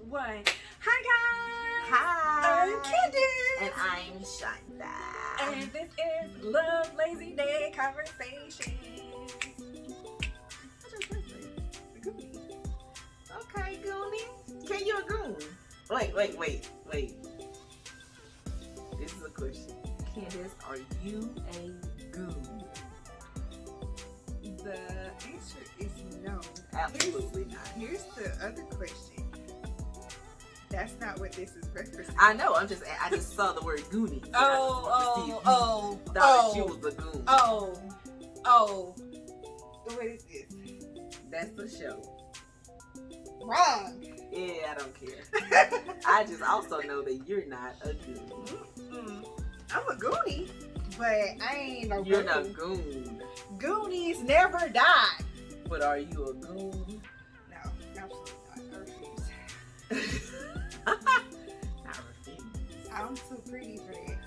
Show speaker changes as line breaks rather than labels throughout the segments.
one. Hi guys.
Hi.
I'm Candace.
And I'm Shonda.
And this is Love Lazy Day Conversations. Goonies.
Okay, Goonie. Can you a goon? Wait. This is a question. Candace, are you a goon?
The answer is no.
Absolutely not.
Here's the other question. That's not what this is referencing.
I know. I just saw the word goonie. So thought that you was a goon.
What is this?
That's the show.
Wrong.
Yeah, I don't care. I just also know that you're not a goon.
I'm a goonie, but I ain't no
You're
goon.
not goon.
Goonies never die.
But are you a goon?
No, absolutely not. I refuse.
I refuse.
I'm too pretty for that.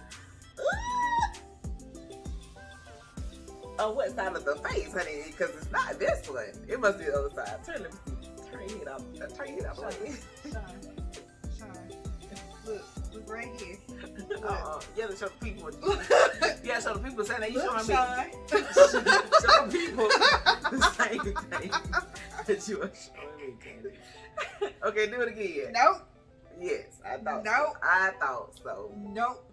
On what side of the face, honey? Because it's not this one. It must be the other side. Let me see. Turn your head up.
Sean, look right here.
You have to show the people. You have to show the people saying that you showing me. Show the people the same thing that you are showing me, Candy. Okay, do it again.
Nope.
Yes, I thought
Nope.
so. I thought so.
Nope.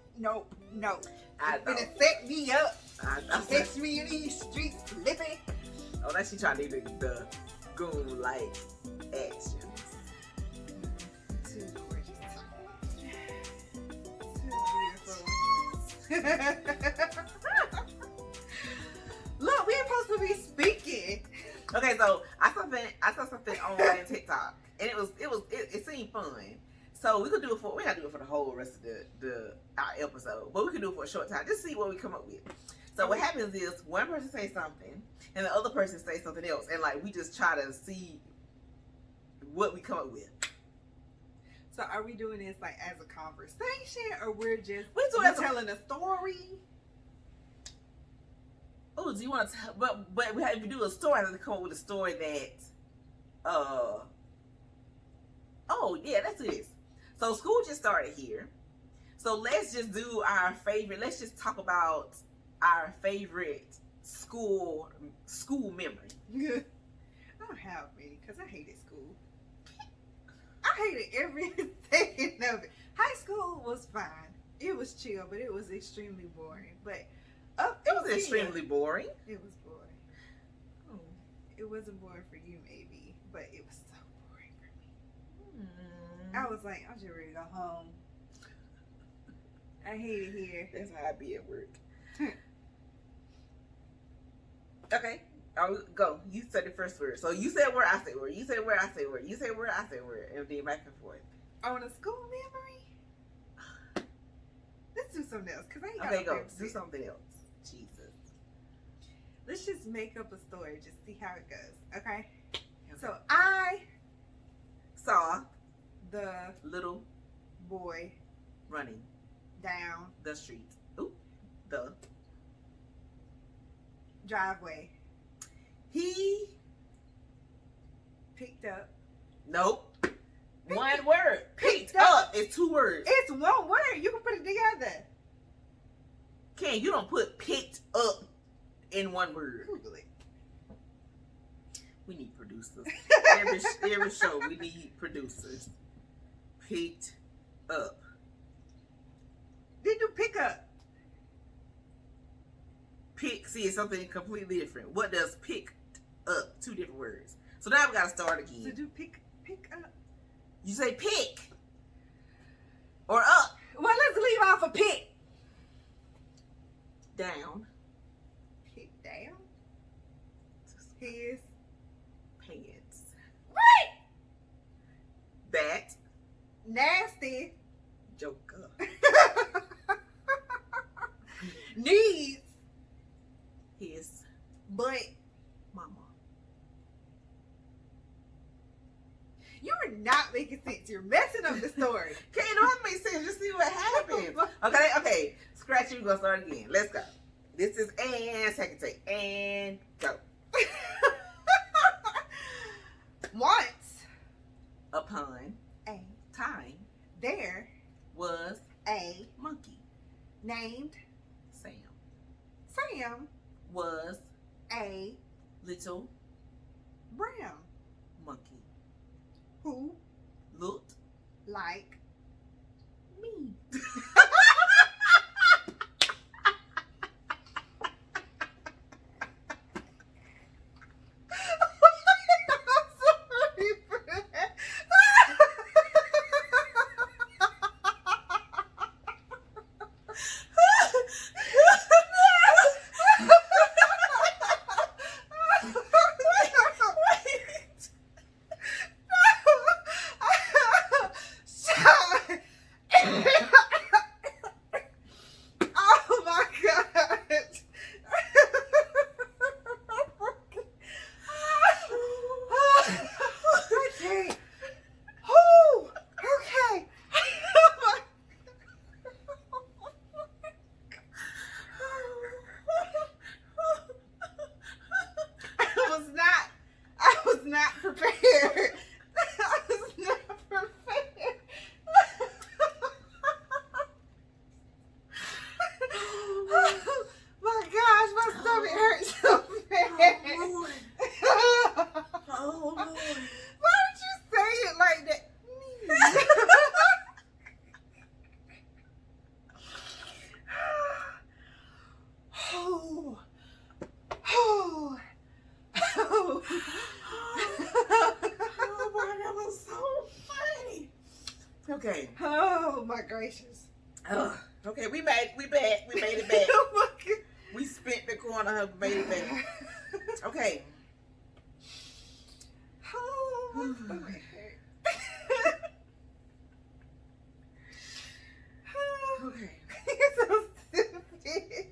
I
It's
thought
gonna set me up.
I thought so.
Catch me in these streets slipping.
Oh, now she trying to do the goon-like actions.
Too gorgeous. Too beautiful. Look, we're supposed to be speaking.
Okay, so I saw something on TikTok, and it seemed fun. So we could do it for, we gotta do it for the whole rest of our episode, but we could do it for a short time, just see what we come up with. So what happens is one person say something, and the other person say something else, and like we just try to see what we come up with.
So are we doing this like as a conversation, or we're just telling a story?
Oh, do you want to tell? But we have to do a story. I have to come up with a story that, oh yeah, that's it. So school just started here. So let's just do our favorite. Let's just talk about our favorite school memory.
I don't have many because I hated school. I hated every second of it. High school was fine. It was chill, but it was extremely boring. But
it was extremely boring.
It was boring. Oh, it wasn't boring for you, maybe, but it was so boring for me. I was like, I'm just ready to go home. I hate it here.
That's how I be at work. Okay, go. You said the first word. So you said word, I say word. You say word, I say word. You say word, I say word. And then back and forth.
On a school memory? Let's do something else, because I ain't got
okay,
no
go.
favorite
Do
shit.
something else. Jesus.
Let's just make up a story, just see how it goes, okay? So I
saw
the
little
boy
running
down
the street. Ooh, the
driveway.
He
picked up.
Nope. One word. Picked up. It's two words.
It's one word. You can put it together.
Ken, you don't put picked up in one word.
Google it.
We need producers. every show we need producers. Picked up.
Did you pick up?
Pick, see, it's something completely different. What does picked up? Two different words. So now we gotta start again.
Did you pick up?
You say pick or up.
Well, let's leave off a pick.
Down.
Pick down. His
pants.
What?
That
nasty
joker
needs
his
butt
mama.
You are not making sense. You're messing up the story.
Okay, it don't have to make sense. Just see what happens. Okay. Scratch it. We're gonna start again. Let's go. This is and second take and go.
Once
upon
a
time
there
was
a
monkey.
named
Sam
Sam
was
a
little
brown
monkey.
who
Looked
like
me.
I'm sorry for that. Oh my god. Okay. Oh, okay. I was not prepared. I was not prepared. Oh my gosh, my stomach hurts so bad.
Oh, Lord.
Why did you say it like that? Oh, oh, oh.
Oh, boy, that was so funny. Okay.
Oh my gracious.
Okay, we made it back.
Oh my God.
We spent the corner, made it back. Okay.
Oh, my stomach hurt.
Okay.
You're so stupid.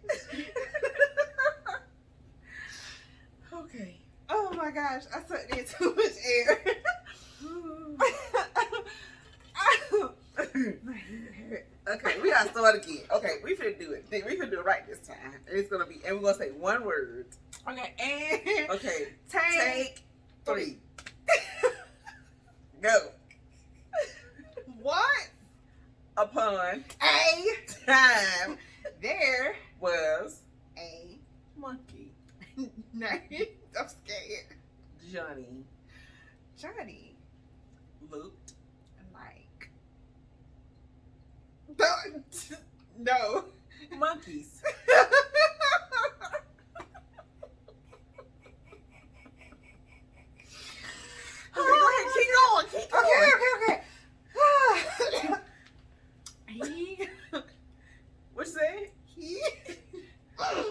Okay.
Oh my gosh, I sucked in too much air. My head hurt.
Okay, we gotta start again. Okay, we finna do it. We finna do it right this time. It's gonna be, and we're gonna say one word.
Okay, and
Okay,
take
3. Go.
what
Upon
a
time
there
was
a
monkey.
name. I'm scared. Johnny
Looked
like no.
monkeys. Okay, go ahead. Keep going.
Okay. He
What's that?
he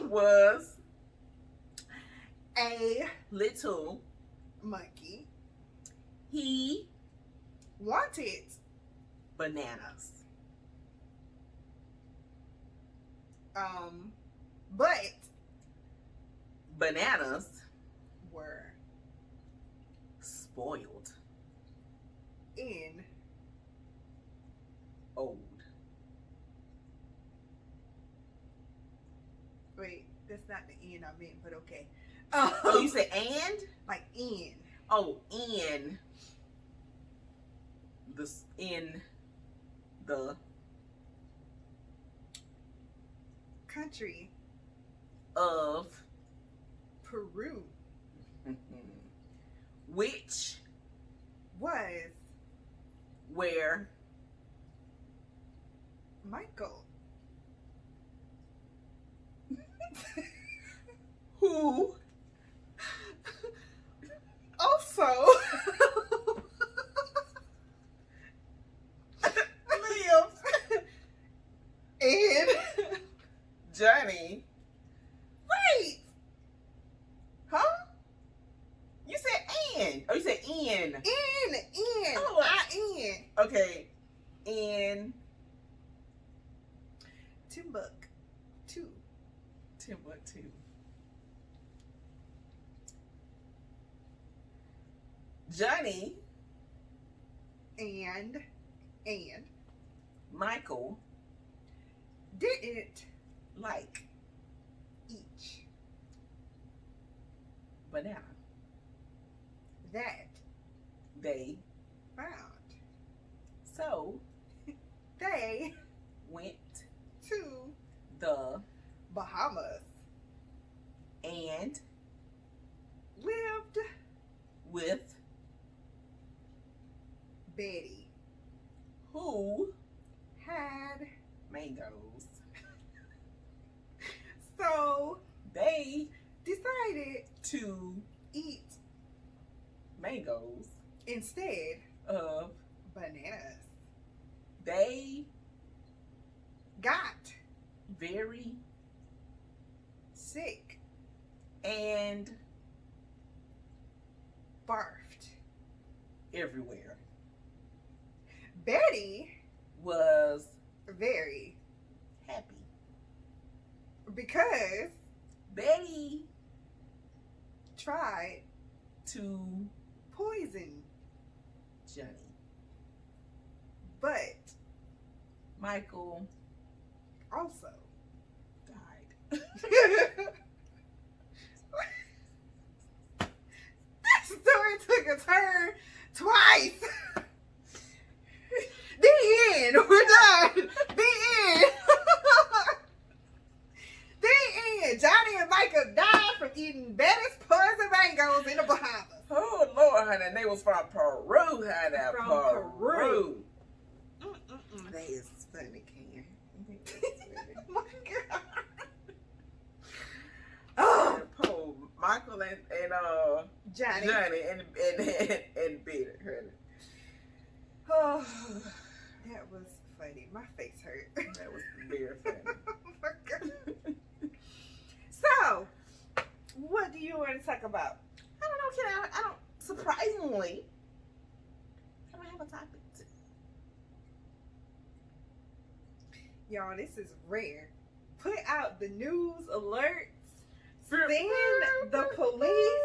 Was
a
little.
monkey
He
wanted
bananas.
but
Bananas
were
spoiled.
in
Old.
wait, that's not the end I meant, but okay.
Oh, you said and?
like in
Oh, in the
country
of
Peru
which
was
where
Michael
who
also
lives
in
Johnny.
wait
Huh? You said and. Oh, you said in.
in
Oh,
in
Okay. In
Timbuktu.
Timbuktu. Johnny
and
Michael
didn't
like
each
banana.
that
They
found
so So
they
went
to
the
Bahamas
and
lived
with
Betty,
who
had
mangoes.
so
They
decided
to
eat
mangoes
instead
of
bananas.
they
Got
very
sick,
and
barfed.
everywhere.
Betty
Was
very
happy.
because
Betty
tried
to
poison,
Johnny.
but
Michael
also
died.
this story took a turn twice. The end. We're done. The end. The end. Johnny and Micah died from eating Betty's poison mangoes in the Bahamas.
Oh Lord, honey, they was from Peru, honey.
From
Peru.
Mm-mm-mm.
That is funny, Ken.
Oh my God. Oh,
Poor Michael and
Johnny.
and Betty, honey.
Oh, that was funny. My face hurt.
That was very funny.
Oh my God. So, what do you want to talk about?
I don't know, Ken. I don't. Surprisingly, I don't have a topic.
Y'all, this is rare. Put out the news alerts. Send the police.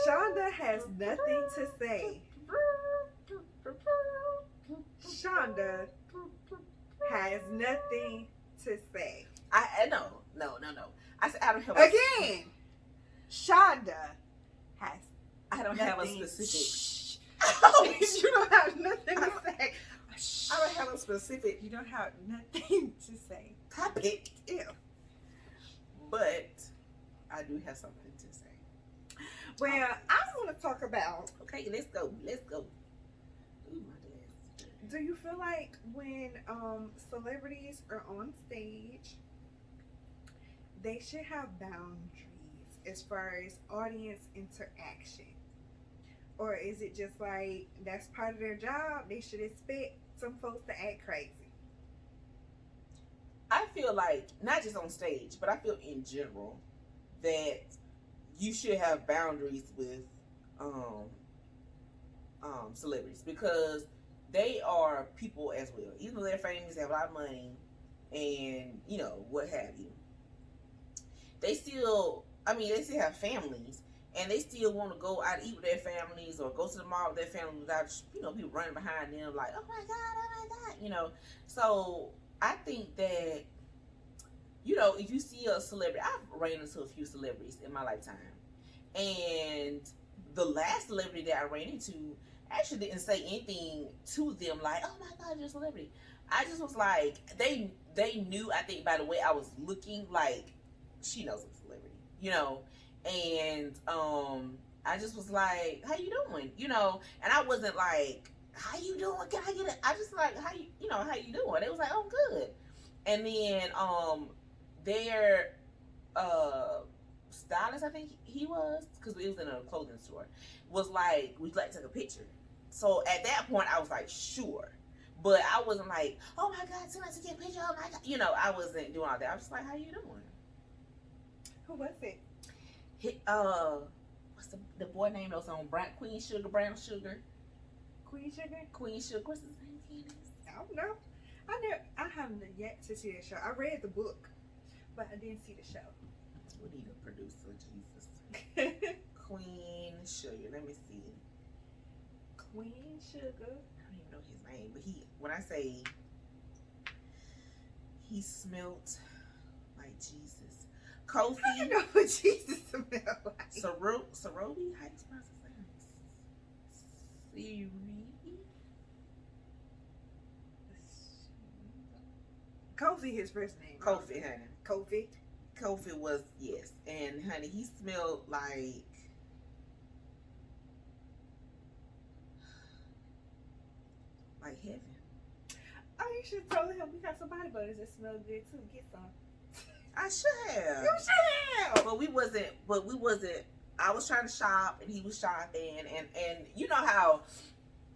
Shonda has nothing to say. Shonda has nothing to say.
I no. I said I don't have
Again, Shonda has
I don't have a
nothing.
specific.
Shh.
Oh,
You don't have nothing to say.
I don't have a specific
You don't have nothing to say.
topic,
Ew.
but I do have something to say.
Well, I want to talk about,
Okay, let's go. Ooh, my glass.
do you feel like when celebrities are on stage, they should have boundaries as far as audience interaction? Or is it just like that's part of their job? They should expect some folks to act crazy.
I feel like not just on stage, but I feel in general that you should have boundaries with celebrities because they are people as well. Even though they're famous, they have a lot of money, and what have you. They still have families, and they still want to go out to eat with their families or go to the mall with their family without people running behind them like, oh my God. So I think that if you see a celebrity, I've ran into a few celebrities in my lifetime, and the last celebrity that I ran into actually didn't say anything to them like, oh my God, you're a celebrity. I just was like, they knew, I think, by the way I was looking, like, she knows I'm a celebrity, and I just was like, how you doing? And I wasn't like, how you doing? Can I get it? I just like, how you doing? It was like, oh, good. And then their stylist, I think he was, because it was in a clothing store, was like, would you like to take a picture? So at that point, I was like, sure. But I wasn't like, oh my God, tonight to get a picture. Oh my God. I wasn't doing all that. I was just like, how you doing?
Who was it?
What's the boy name that was on Brown Sugar?
Queen Sugar?
Queen Sugar. What's his name? Candace?
I don't know. I haven't yet to see the show. I read the book, but I didn't see the show.
We need a producer, Jesus. Queen Sugar. Let me see.
Queen Sugar.
I don't even know his name, but when I say he smelt like Jesus. Kofi.
I don't know what Jesus smelled like.
Sarobi? How do you pronounce his name? Siri?
Kofi, his first name.
Kofi, honey.
Kofi.
Kofi was, yes. And, honey, he smelled like heaven.
Oh, you should have told him we got some body butters that smell good too. Get some.
I should have.
You should have.
But we wasn't. I was trying to shop, and he was shopping, and you know how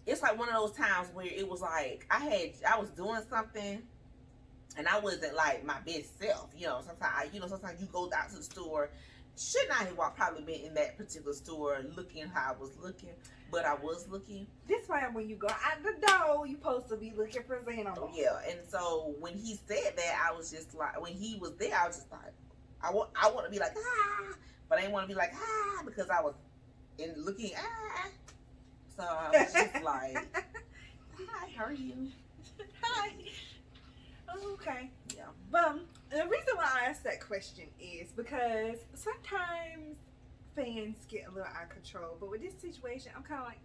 it's like one of those times where it was like I was doing something, and I wasn't like my best self. You know, sometimes you go out to the store. Should not have probably been in that particular store looking how I was looking, but I was looking.
This why when you go out the door, you supposed to be looking presentable.
Yeah, and so when he said that, I was just like, when he was there, I was just like, I want to be like but I didn't want to be like because I was looking So I was just like, hi, how are you?
Hi. Okay.
Yeah.
The reason why I asked that question is because sometimes fans get a little out of control, but with this situation, I'm kind of like,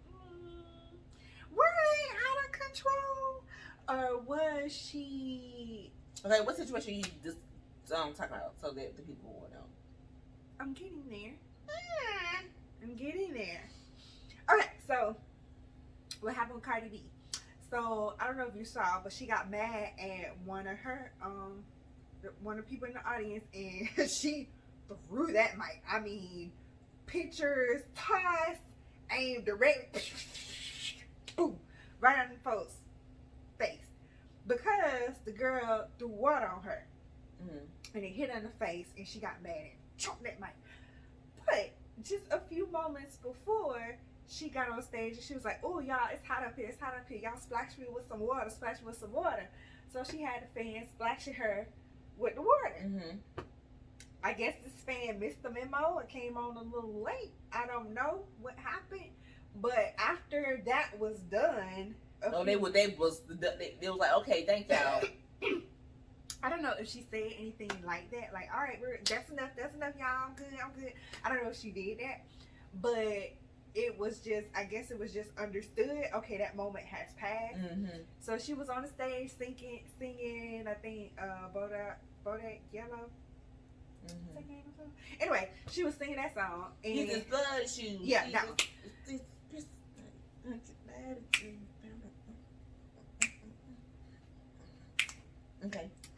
were they out of control, or was she?
Okay, what situation you just talking about so that the people will know?
I'm getting there. I'm getting there. Okay, so what happened with Cardi B? So I don't know if you saw, but she got mad at one of the people in the audience, and she threw that mic. I mean, pictures tossed, aimed directly, boom, right on the folks' face, because the girl threw water on her, and it hit her in the face, and she got mad and choked that mic. But just a few moments before, she got on stage and she was like, "Oh, y'all, it's hot up here. It's hot up here. Y'all splash me with some water. Splash me with some water." So she had the fans splashing her with the water. I guess this fan missed the memo. It came on a little late. I don't know what happened, but after that was done,
they was like, okay, thank y'all.
I don't know if she said anything like that. Like, all right, that's enough, y'all. I'm good. I don't know if she did that, but it was just, I guess it was just understood. Okay, that moment has passed. So she was on the stage singing. I think Bodak Yellow. Anyway, she was singing that song. And
He's his blood shoes.
Yeah, that one.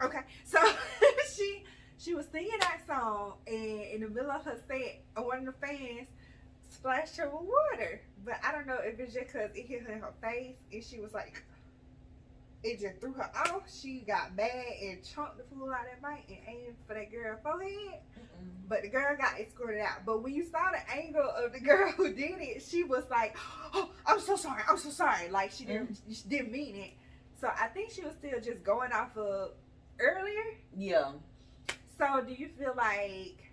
Okay. So she was singing that song, and in the middle of her set, one of the fans splashed her with water. But I don't know if it's just because it hit her in her face, and she was like, it just threw her off. She got mad and chunked the fool out of that mic and aimed for that girl's forehead. But the girl got escorted out. But when you saw the angle of the girl who did it, she was like, "Oh, I'm so sorry." Like she didn't mean it. So I think she was still just going off of earlier.
Yeah.
So do you feel like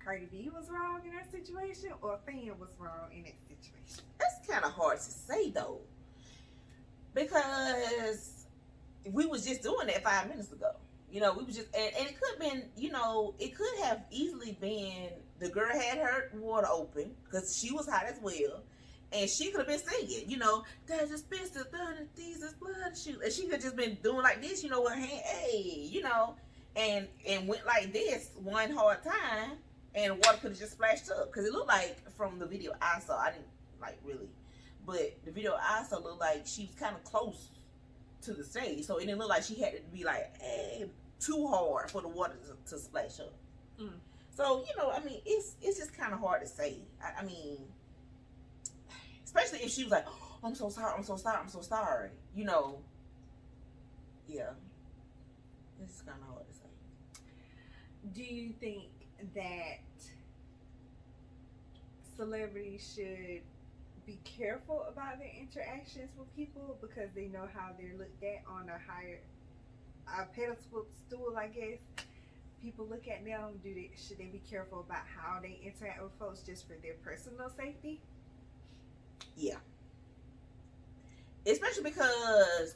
Cardi B was wrong in that situation, or a fan was wrong in that situation?
That's kind of hard to say though, because we was just doing that 5 minutes ago. You know, we was just, and it could have been, you know, it could have easily been the girl had her water open because she was hot as well, and she could have been singing, you know, there's a space to burn, these is blood shoot, and she could have just been doing like this, you know, with her hand, hey, you know, and went like this one hard time, and water could have just splashed up, because it looked like from the video I saw, I didn't like really, but the video I saw looked like she was kind of close to the stage, so it didn't look like she had to be like, hey, too hard for the water to splash up. So, you know, I mean, it's just kind of hard to say. I mean, especially if she was like, oh, I'm so sorry. You know, yeah, it's kind of hard to say.
Do you think that celebrities should be careful about their interactions with people because they know how they're looked at on a higher pedestal stool, I guess? People look at them. Should they be careful about how they interact with folks just for their personal safety?
Yeah. Especially because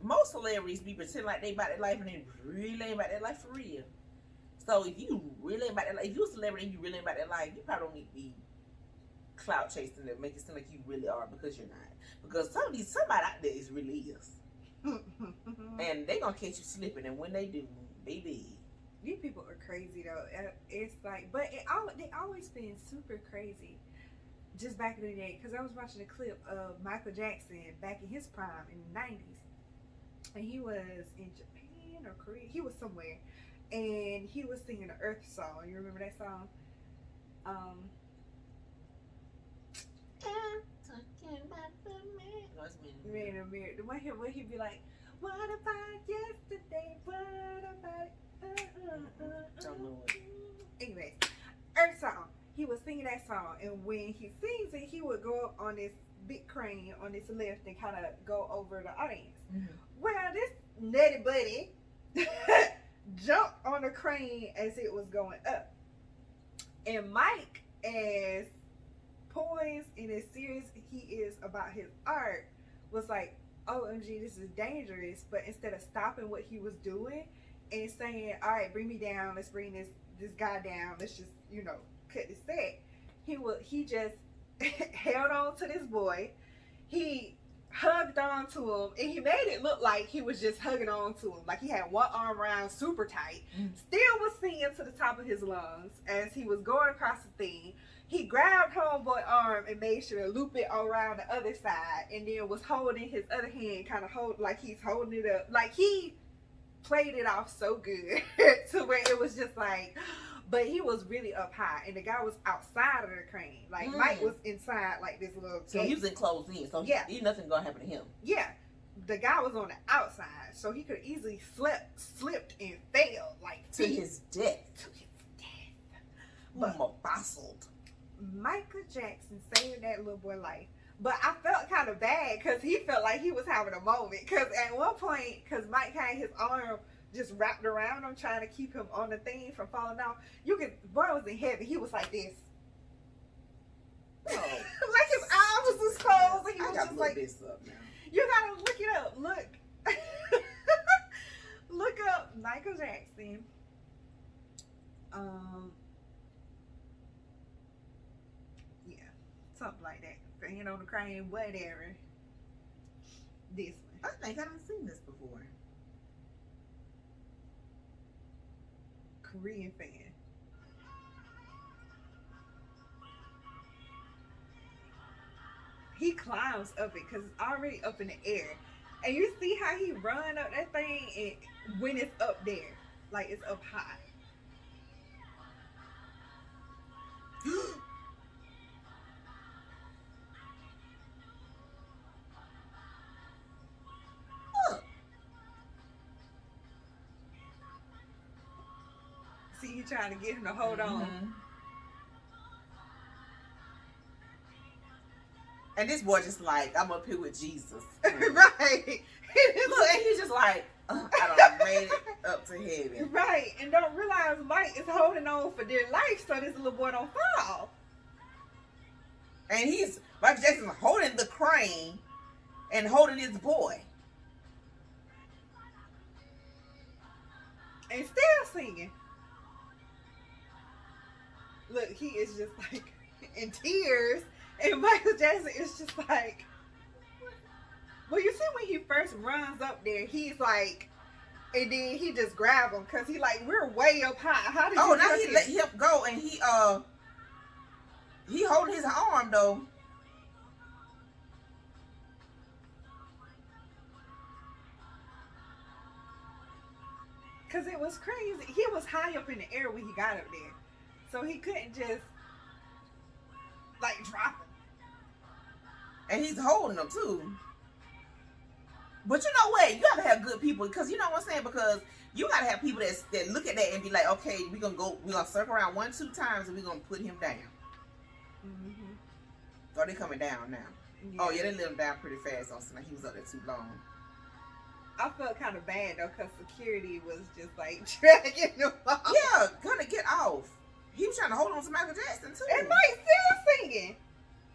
most celebrities be pretending like they about their life and they really ain't about their life for real. So if you really ain't about their life, if you a celebrity and you really ain't about their life, you probably don't need to be clout chasing to make it seem like you really are, because you're not. Because somebody out there is really is. And they gonna catch you slipping, and when they do, baby.
These people are crazy though. It's like, but they always been super crazy. Just back in the day, because I was watching a clip of Michael Jackson back in his prime in the '90s, and he was in Japan or Korea. He was somewhere, and he was singing the Earth song. You remember that song? Man in the mirror. The one where he'd be like, "What about yesterday? What about it?"
Don't know it.
Anyways, Earth song. He was singing that song, and when he sings it, he would go up on this big crane on this lift and kind of go over the audience.
Mm-hmm.
Well, this nutty buddy jumped on the crane as it was going up, and Mike, as poised and as serious he is about his art, was like, "OMG, this is dangerous." But instead of stopping what he was doing and saying, "All right, bring me down. Let's bring this guy down. Let's just, cut the set," he just held on to this boy. He hugged on to him, and he made it look like he was just hugging on to him, like he had one arm around super tight. Still was singing to the top of his lungs as he was going across the thing. He grabbed homeboy arm and made sure to loop it around the other side, and then was holding his other hand, kind of like he's holding it up, like he played it off so good to where it was just like. But he was really up high, and the guy was outside of the crane. Like, Mike was inside, like, this little
So
gate.
he was enclosed in, so
yeah,
nothing gonna happen to him.
Yeah. The guy was on the outside, so he could easily slipped and fell, like,
to his death.
But
Fossiled.
Michael Jackson saved that little boy life. But I felt kind of bad, because he felt like he was having a moment. Because at one point, because Mike had his arm just wrapped around him, trying to keep him on the thing from falling off. Boy was in heaven. He was like this. Oh. Like his eyes was closed, and he was just like.
This up now.
You gotta look it up. Look. Look up Michael Jackson. Yeah, something like that. Banging on the crane, whatever. This one.
I think I done seen this before.
Korean fan. He climbs up it because it's already up in the air, and you see how he run up that thing, and when it's up there, like it's up high. See, he trying to get him to hold on.
And this boy just like, I'm up here with Jesus.
Right.
Look, and he's just like, I done made it up to heaven.
Right. And don't realize Mike is holding on for dear life so this little boy don't fall.
And Michael Jackson holding the crane and holding his boy.
And still singing. Look, he is just like in tears, and Michael Jackson is just like. Well, you see when he first runs up there, he's like, and then he just grab him because he like we're way up high. How did you?
Now he let him go, and he holding his arm though.
Because it was crazy. He was high up in the air when he got up there. So he couldn't just, like, drop him.
And he's holding them, too. But you know what? You gotta have good people. Because you know what I'm saying? Because you gotta have people that look at that and be like, okay, we're gonna circle around 1-2 times and we're gonna put him down.
Mm-hmm.
Oh, they coming down now. Yeah. Oh, yeah, they let him down pretty fast on Sunday. He was up there too long.
I felt kind of bad, though, because security was just, like, dragging him off.
Yeah, gonna get off. He was trying to hold on to Michael Jackson, too.
And Mike still singing.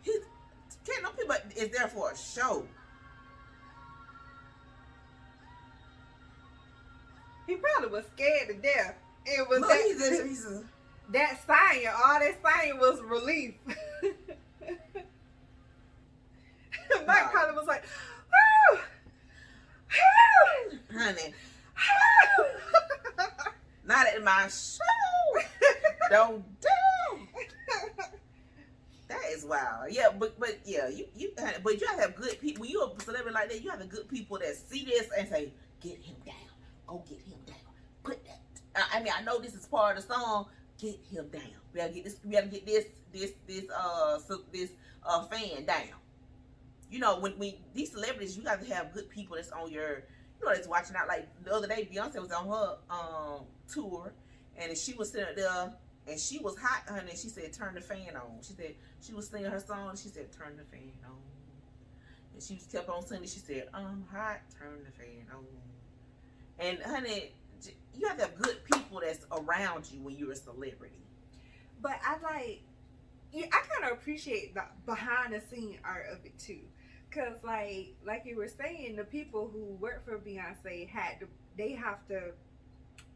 Can't no people is there for a show.
He probably was scared to death. It was
Look,
that sighing, all that sighing was relief. Mike probably was like, woo!
honey. Not at my show. Don't do. That is wild. Yeah, but yeah, you but you have to have good people. When you're a celebrity like that, you have the good people that see this and say, "Get him down. Go get him down. Put that." I mean, I know this is part of the song. Get him down. We gotta get this. We gotta get this fan down. You know, when these celebrities, you got to have good people that's on your, that's watching out. Like the other day, Beyonce was on her tour, and she was sitting there, and she was hot, honey. She said, "Turn the fan on." She said she was singing her song. And she said, "Turn the fan on," and she just kept on singing. She said, "I'm hot. Turn the fan on." And honey, you have to have good people that's around you when you're a celebrity.
But I kind of appreciate the behind the scene art of it too, cause like you were saying, the people who work for Beyonce they have to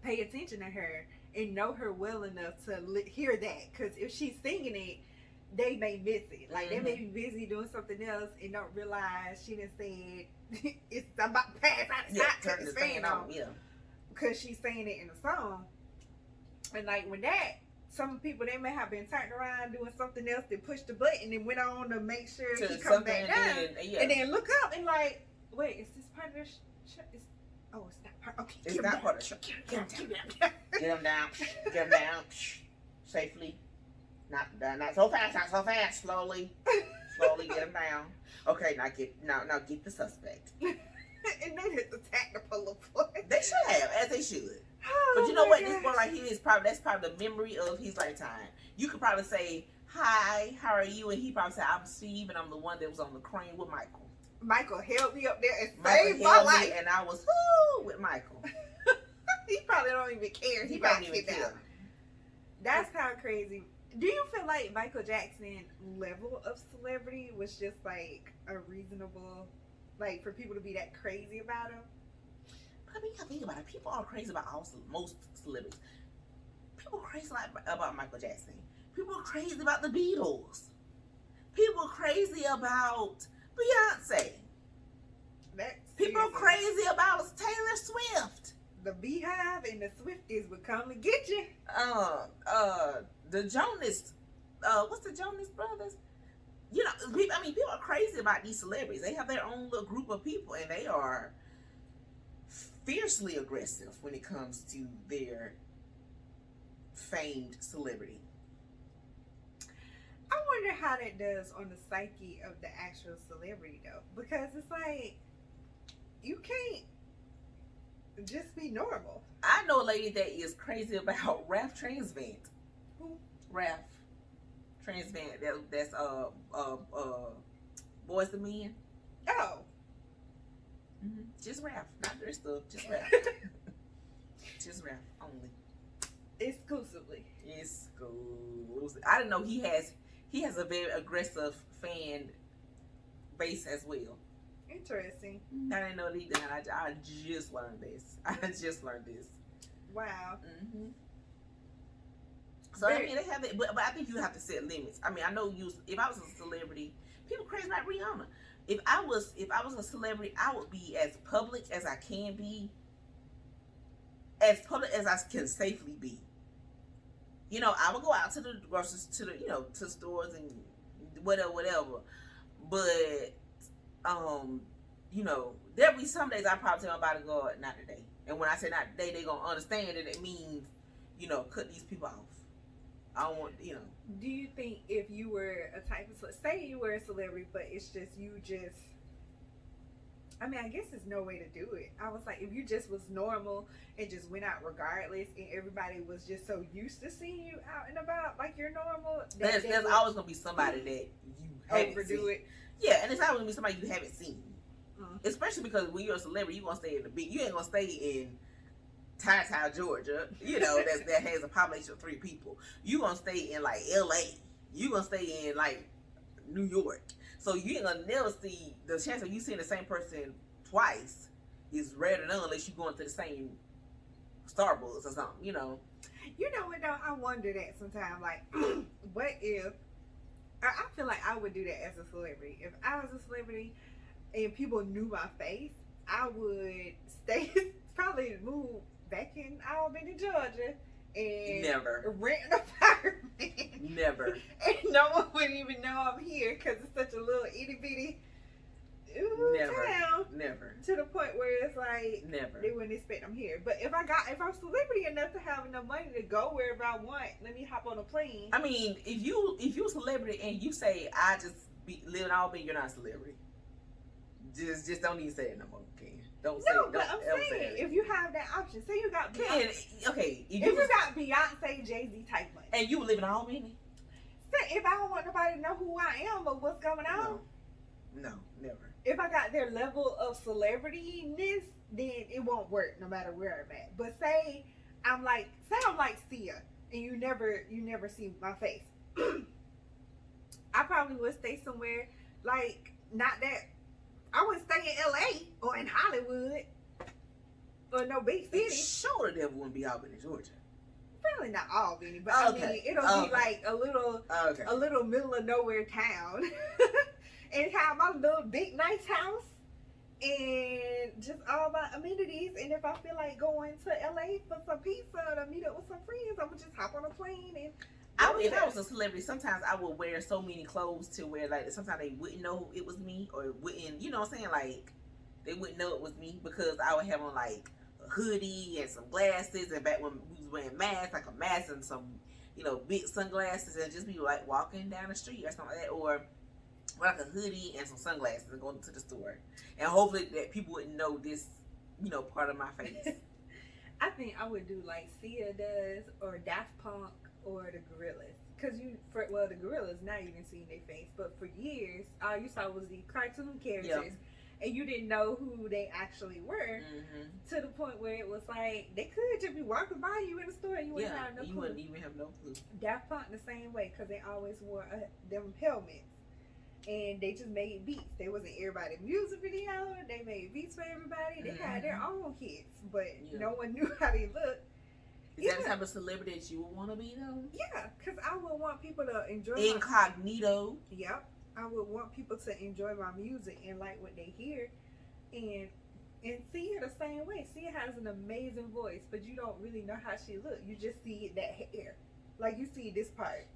pay attention to her and know her well enough to hear that, cause if she's singing it, they may miss it. Like they may be busy doing something else and don't realize she done said it's about to pass out.
Turn the fan on. Yeah,
because she's saying it in the song, and like when that. Some people, they may have been turned around doing something else. They pushed the button and went on to make sure he comes back down. And then look up and like, wait, is this part of the show? It's not part. Okay,
it's not part of the show. Get him down. Get him down. Get him down. Safely. Not so fast. Not so fast. Slowly get him down. Okay, now get the suspect.
And they just attack the police.
They should have, as they should.
Oh,
but you know what? This boy right here that's probably the memory of his lifetime. You could probably say, "Hi, how are you?" And he probably said, "I'm Steve, and I'm the one that was on the crane with Michael."
Michael held me up there and
saved my life, and I was with Michael.
He probably don't even care. He don't even care. That's how crazy. Do you feel like Michael Jackson's level of celebrity was just like a reasonable, like for people to be that crazy about him?
I mean, you think about it. People are crazy about most celebrities. People are crazy about Michael Jackson. People are crazy about the Beatles. People are crazy about Beyonce. People are crazy about Taylor Swift.
The Beehive and the Swifties would come and get you.
The Jonas, what's the Jonas Brothers? You know, people are crazy about these celebrities. They have their own little group of people, and they are fiercely aggressive when it comes to their famed celebrity.
I wonder how that does on the psyche of the actual celebrity though, because it's like you can't just be normal.
I know a lady that is crazy about Ralph Transvant.
Who?
Ralph Transvant. That's Boys and Men.
Oh.
Mm-hmm. Just Ralph, not their stuff. Just Ralph. Just Ralph only.
Exclusively.
I didn't know he has a very aggressive fan base as well.
Interesting.
I didn't know that either. I just learned this.
Wow.
Mm-hmm. So I mean, they have it, but I think you have to set limits. I mean, I know if I was a celebrity, people crazy about Rihanna. If I was a celebrity, I would be as public as I can be, as public as I can safely be. You know, I would go out to the groceries, to stores and whatever. But there'll be some days I probably tell my bodyguard, not today. And when I say not today, they're gonna understand that it means, cut these people off. I don't want,
Do you think if you were a type of, say you were a celebrity, but it's just I mean, I guess there's no way to do it. I was like, if you just was normal and just went out regardless, and everybody was just so used to seeing you out and about like you're normal,
there's always gonna be somebody that you haven't
overdo
seen.
it.
Yeah, and it's always gonna be somebody you haven't seen. Especially because when you're a celebrity, you're gonna stay in the beat. You ain't gonna stay in Tata, Georgia, that has a population of 3 people. You gonna stay in like LA. You gonna stay in like New York. So you ain't gonna never see, the chance of you seeing the same person twice is rare than none unless you going to the same Starbucks or something,
You know what though? I wonder that sometimes. Like, what if? I feel like I would do that as a celebrity. If I was a celebrity and people knew my face, I would stay, probably move back in Albany, Georgia, and
Never.
rent an apartment.
Never.
And no one would even know I'm here because it's such a little itty bitty
Never.
town.
Never.
To the point where it's like
Never.
they wouldn't expect I'm here. But if I'm celebrity enough to have enough money to go wherever I want, let me hop on a plane.
I mean, if you a celebrity and you say I just live in Albany, you're not a celebrity. Just don't even say it no more, Ken. Don't say
No,
it.
but
Don't
I'm
ever
saying
say it.
if you have that option, say you got
Ken,
Beyonce,
okay,
if you got Beyonce, Jay-Z type money,
and you live in Albany,
say if I don't want nobody to know who I am or what's going on,
no, never.
if I got their level of celebrityness, then it won't work no matter where I'm at. But say I'm like Sia, and you never see my face. I probably would stay somewhere like not that. I wouldn't stay in LA or in Hollywood or no big city.
Sure, the devil wouldn't be Albany, Georgia.
Probably not Albany, but I mean it'll be like a little middle of nowhere town, and have my little big nice house and just all my amenities. And if I feel like going to LA for some pizza or to meet up with some friends, I would just hop on a plane and.
If I was a celebrity, sometimes I would wear so many clothes to where like sometimes they wouldn't know it was me or wouldn't, you know what I'm saying? Like they wouldn't know it was me because I would have on like a hoodie and some glasses, and back when we was wearing masks, like a mask and some, big sunglasses, and just be like walking down the street or something like that, or like a hoodie and some sunglasses and going to the store, and hopefully that people wouldn't know this, part of my face.
I think I would do like Sia does, or Daft Punk, or the Gorillas. Because the Gorillas, now you can see their face. But for years, all you saw was the cartoon characters. And you didn't know who they actually were. Mm-hmm. To the point where it was like, they could just be walking by you in the store and you wouldn't have no clue.
You wouldn't even have no clue.
Daft Punk the same way, because they always wore them helmets. And they just made beats. They wasn't everybody music video. They made beats for everybody. They had their own hits. But no one knew how they looked.
Is that the type of celebrity that you would want to be, though?
Yeah, because I would want people to enjoy
incognito.
Yep. I would want people to enjoy my music and like what they hear. And Sia the same way. Sia has an amazing voice, but you don't really know how she looks. You just see that hair. Like you see this part.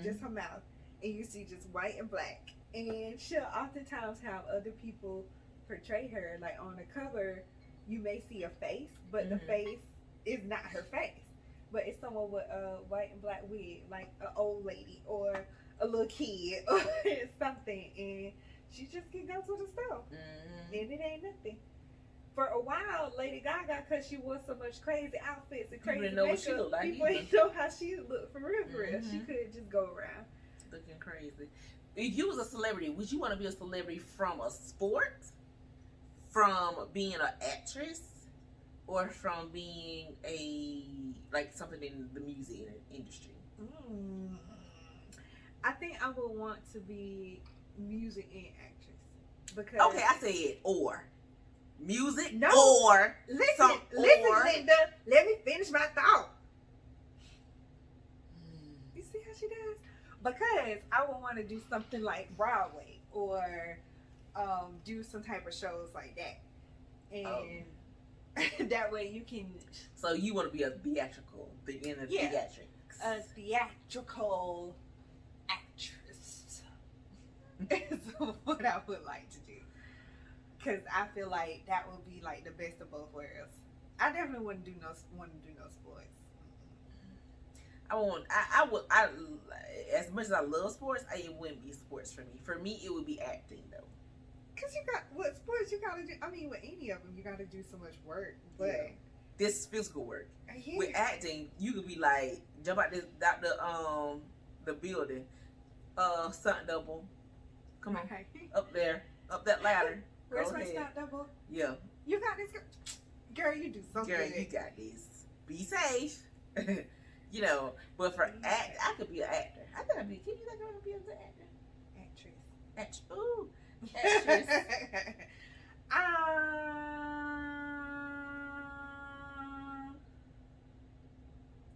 Just her mouth. And you see just white and black. And she'll oftentimes have other people portray her. Like on the cover, you may see a face, but the face is not her face, but it's someone with a white and black wig, like an old lady or a little kid or something, and she just can go to the store, and it ain't nothing. For a while, Lady Gaga, because she wore so much crazy outfits and crazy makeup, what she looked like people didn't know how she looked for real. She could just go around
looking crazy. If you was a celebrity, would you want to be a celebrity from a sport, from being an actress, or from being something in the music industry?
I think I would want to be music and actress. Because
I said or. Music
or. Listen, Linda. Let me finish my thought. You see how she does? Because I would want to do something like Broadway or do some type of shows like that. And that way you can.
So you want to be a theatrical, theatrics.
A theatrical actress is what I would like to do. Because I feel like that would be like the best of both worlds. I definitely wouldn't do no sports.
I as much as I love sports, it wouldn't be sports for me. For me, it would be acting though.
Because you got what sports you gotta do. I mean, with any of them, you gotta do so much work. But
this is physical work. With acting, you could be like jump out the building, stunt double. Come on, up there, up that ladder.
Where's my stunt double?
Yeah,
you got this, girl. You do something.
Girl, you got this. Be safe. But for act, I could be an actor. I think I'd be. Can you think I could be an actor? Actress. Ooh. Actress.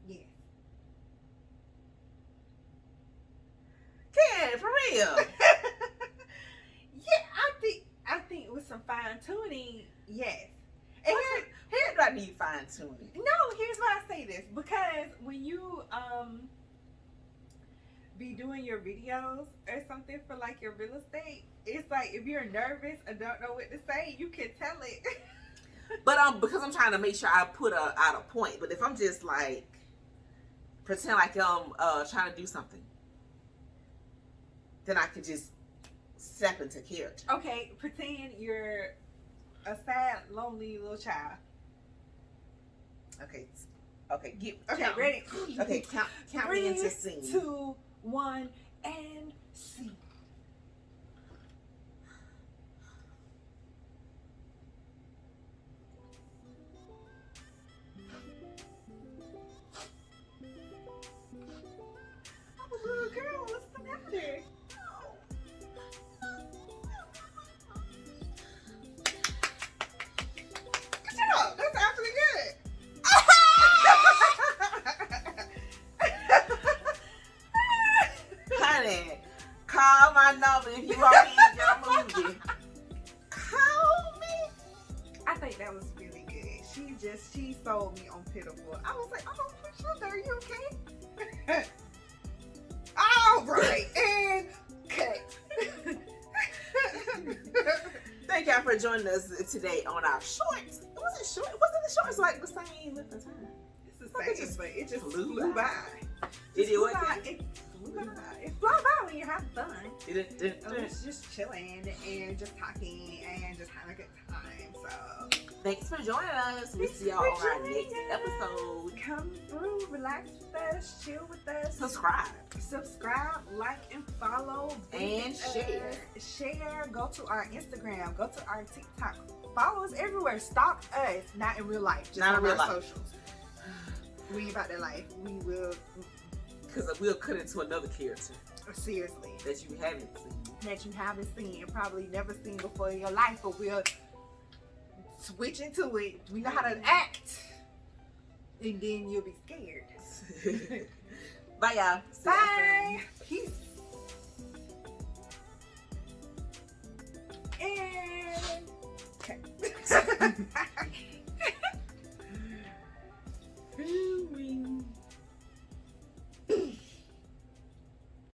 Yeah.
Ken, for real.
I think with some fine tuning, yes. And
Here do I need fine tuning?
no, here's why I say this. Because when you be doing your videos or something for like your real estate, it's like if you're nervous or don't know what to say, you can tell it.
But because I'm trying to make sure I put out a point. But if I'm just like pretend like I'm trying to do something, then I could just step into character.
Okay, pretend you're a sad, lonely little child.
Okay,
Okay, ready?
Okay, count me into scene.
3, 2, 1, and scene. I'm a little girl. What's the matter? Good job. That's actually good.
Honey, call my number if you want me to get a movie. Call me.
I think that was really good. She sold me on Pitiful. I was like, oh, sugar, are you okay? All right, and cut.
Thank y'all for joining us today on our shorts. Was it short? Wasn't the shorts like the same length of time?
It's the same, but it just flew by.
Did it work?
It flew by. It flew by when you have fun.
It
was just chilling and just talking and just having a good time. So
thanks for joining us. We'll see y'all on our next episode.
Come through, relax with us, chill with us. Subscribe, like, and follow.
And share.
Share. Go to our Instagram. Go to our TikTok. Follow us everywhere. Stalk us. Not in real life. Just
not in real life.
Socials. We ain't about that life. We will.
Because we'll cut into another character.
Seriously.
That you haven't seen.
That you haven't seen and probably never seen before in your life. But we'll switch into it. We know how to act. And then you'll be scared.
Bye, y'all.
Bye. Peace. And okay.